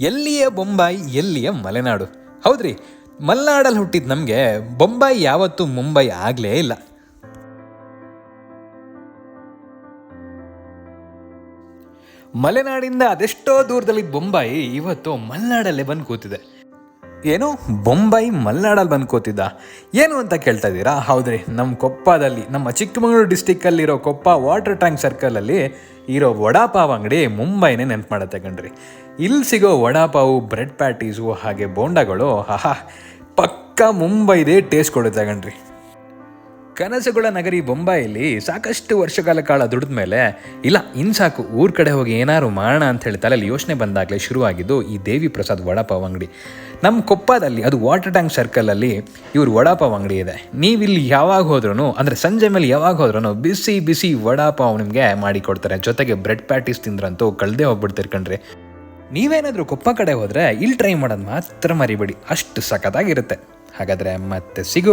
ಎಲ್ಲಿಯ ಬೊಂಬಾಯಿ ಎಲ್ಲಿಯ ಮಲೆನಾಡು. ಹೌದ್ರಿ, ಮಲೆನಾಡಲ್ಲಿ ಹುಟ್ಟಿದ ನಮಗೆ ಬೊಂಬಾಯಿ ಯಾವತ್ತೂ ಮುಂಬೈ ಆಗಲೇ ಇಲ್ಲ. ಮಲೆನಾಡಿಂದ ಅದೆಷ್ಟೋ ದೂರದಲ್ಲಿದ್ದ ಬೊಂಬಾಯಿ ಇವತ್ತು ಮಲೆನಾಡಲ್ಲೇ ಬಂದು ಕೂತಿದೆ. ಏನು, ಬೊಂಬಾಯಿ ಮಲೆನಾಡಲ್ಲಿ ಬಂದು ಕೂತಿದ್ದ ಏನು ಅಂತ ಕೇಳ್ತಾ ಇದ್ದೀರಾ? ಹೌದ್ರಿ, ನಮ್ಮ ಕೊಪ್ಪದಲ್ಲಿ, ನಮ್ಮ ಚಿಕ್ಕಮಗಳೂರು ಡಿಸ್ಟಿಕ್ಕಲ್ಲಿರೋ ಕೊಪ್ಪ ವಾಟರ್ ಟ್ಯಾಂಕ್ ಸರ್ಕಲಲ್ಲಿ ಇರೋ ವಡಾಪಾವ್ ಅಂಗಡಿ ಮುಂಬೈನೇ ನೆನ್ಪು ಮಾಡುತ್ತೆ ಕಣ್ರಿ. ಇಲ್ಲಿ ಸಿಗೋ ವಡಾಪಾವು, ಬ್ರೆಡ್ ಪ್ಯಾಟೀಸು ಹಾಗೆ ಬೋಂಡಾಗಳು ಪಕ್ಕ ಮುಂಬೈದೇ ಟೇಸ್ಟ್ ಕೊಡುತ್ತೆ ಕಣ್ರಿ. ಕನಸುಗಳ ನಗರಿ ಬೊಂಬಾಯಲ್ಲಿ ಸಾಕಷ್ಟು ವರ್ಷಗಳ ಕಾಲ ದುಡಿದ ಮೇಲೆ ಇಲ್ಲ ಇನ್ನು ಸಾಕು ಊರ ಕಡೆ ಹೋಗಿ ಏನಾದ್ರು ಮಾಡೋಣ ಅಂತ ಹೇಳಿ ತಲೆಯಲ್ಲಿ ಯೋಚನೆ ಬಂದಾಗಲೇ ಶುರುವಾಗಿದ್ದು ಈ ದೇವಿ ಪ್ರಸಾದ್ ವಡಾಪಾವ್ ಅಂಗಡಿ. ನಮ್ಮ ಕೊಪ್ಪದಲ್ಲಿ, ಅದು ವಾಟರ್ ಟ್ಯಾಂಕ್ ಸರ್ಕಲಲ್ಲಿ ಇವ್ರ ವಡಾಪಾವ್ ಅಂಗಡಿ ಇದೆ. ನೀವಿಲ್ಲಿ ಯಾವಾಗ ಹೋದ್ರೂ, ಅಂದರೆ ಸಂಜೆ ಮೇಲೆ ಯಾವಾಗ ಹೋದ್ರೂ ಬಿಸಿ ಬಿಸಿ ವಡಾಪಾವ್ ನಿಮಗೆ ಮಾಡಿಕೊಡ್ತಾರೆ. ಜೊತೆಗೆ ಬ್ರೆಡ್ ಪ್ಯಾಟೀಸ್ ತಿಂದ್ರಂತೂ ಕಳೆದೇ ಹೋಗ್ಬಿಡ್ತೀರಿ ಕಣ್ರಿ. ನೀವೇನಾದರೂ ಕೊಪ್ಪ ಕಡೆ ಹೋದರೆ ಇಲ್ಲಿ ಟ್ರೈ ಮಾಡೋದು ಮಾತ್ರ ಮರಿಬೇಡಿ, ಅಷ್ಟು ಸಖತ್ತಾಗಿರುತ್ತೆ. ಹಾಗಾದರೆ ಮತ್ತೆ ಸಿಗೋ